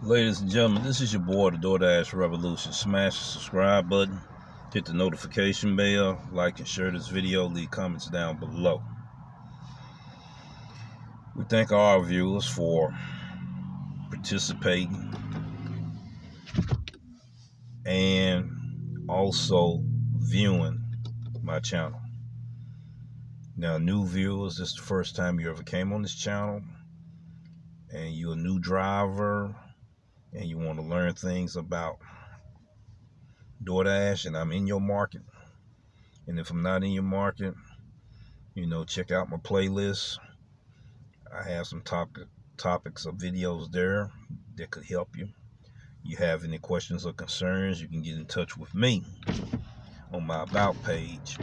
Ladies and gentlemen, this is your boy, the Doordash Revolution. Smash the subscribe button, hit the notification bell, like and share this video, leave comments down below. We thank our viewers for participating and also viewing my channel. Now, new viewers, this is the first time you ever came on this channel, and you're a new driver, and you want to learn things about Doordash, and I'm in your market. And if I'm not in your market, check out my playlist. I have some topics of videos there that could help you. You have any questions or concerns, you can get in touch with me on my About page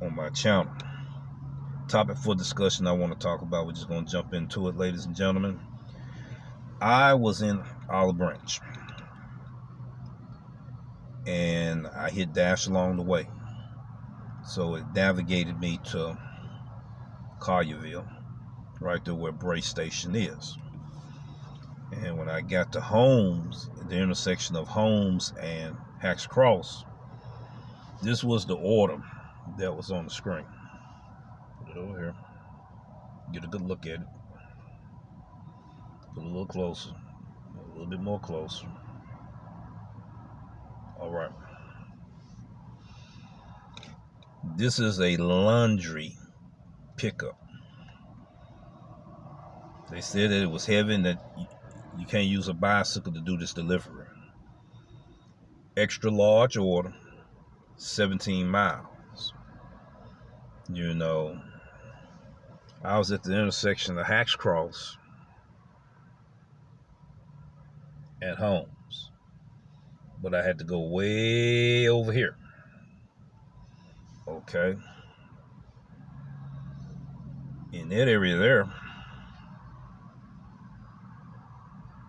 on my channel. Topic for discussion I want to talk about, we're just going to jump into it, ladies and gentlemen. I was in Olive Branch, and I hit Dash along the way. So it navigated me to Collierville, right there where Bray Station is. And when I got to Holmes, the intersection of Holmes and Hacks Cross, this was the order that was on the screen. Put it over here. Get a good look at it. Put it a little closer. A little bit more closer. All right. This is a laundry pickup. They said that it was heavy and that you can't use a bicycle to do this delivery. Extra large order, 17 miles. I was at the intersection of Hacks Cross and Holmes, but I had to go way over here. Okay. In that area there,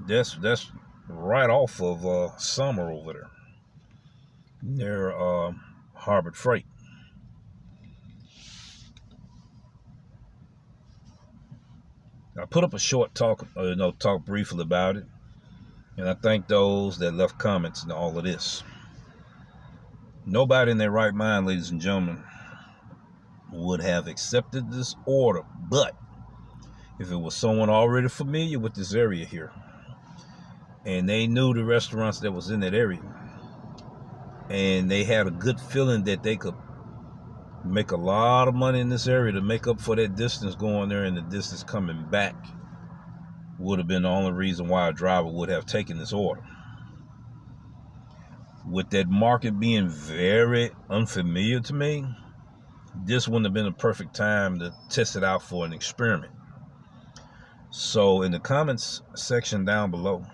that's right off of Summer over there, near Harbor Freight. I put up a short talk briefly about it, and I thank those that left comments and all of this. Nobody in their right mind, ladies and gentlemen, would have accepted this order, but if it was someone already familiar with this area here, and they knew the restaurants that was in that area, and they had a good feeling that they could make a lot of money in this area to make up for that distance going there and the distance coming back, would have been the only reason why a driver would have taken this order. With that market being very unfamiliar to me, this wouldn't have been a perfect time to test it out for an experiment. So in the comments section down below,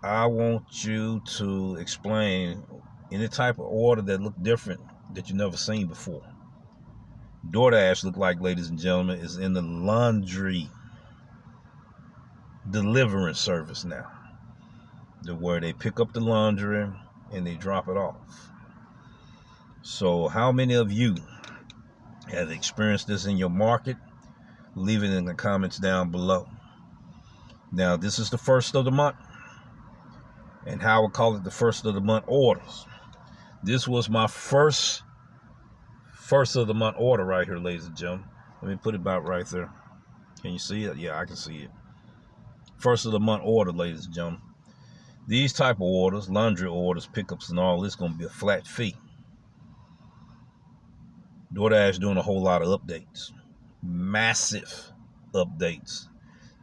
I want you to explain any type of order that looked different that you never seen before. Doordash look like, ladies and gentlemen, is in the laundry deliverance service now, where they pick up the laundry and they drop it off. So how many of you have experienced this in your market? Leave it in the comments down below. Now, this is the first of the month, and how I would call it the first of the month orders. This was my first of the month order right here, ladies and gentlemen. Let me put it about right there. Can you see it? Yeah, I can see it. First of the month order, ladies and gentlemen. These type of orders, laundry orders, pickups and all this, going to be a flat fee. Doordash doing a whole lot of updates. Massive updates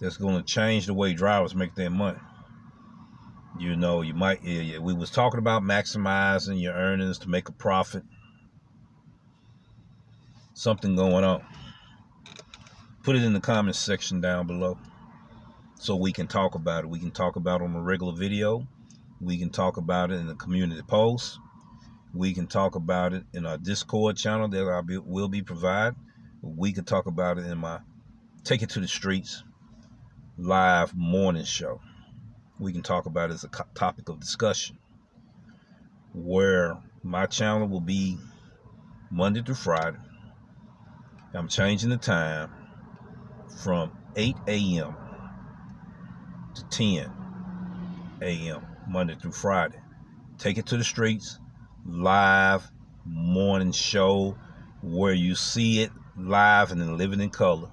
that's going to change the way drivers make their money. We was talking about maximizing your earnings to make a profit. Something going on. Put it in the comments section down below so we can talk about it. We can talk about it on a regular video. We can talk about it in the community post. We can talk about it in our Discord channel that will be provided. We can talk about it in my Take It to the Streets live morning show. We can talk about it as a topic of discussion, where my channel will be Monday through Friday. I'm changing the time from 8 a.m. to 10 a.m. Monday through Friday. Take it to the streets, live morning show where you see it live and then living in color.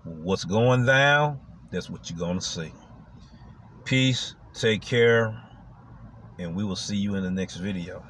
What's going down, that's what you're going to see. Peace, take care, and we will see you in the next video.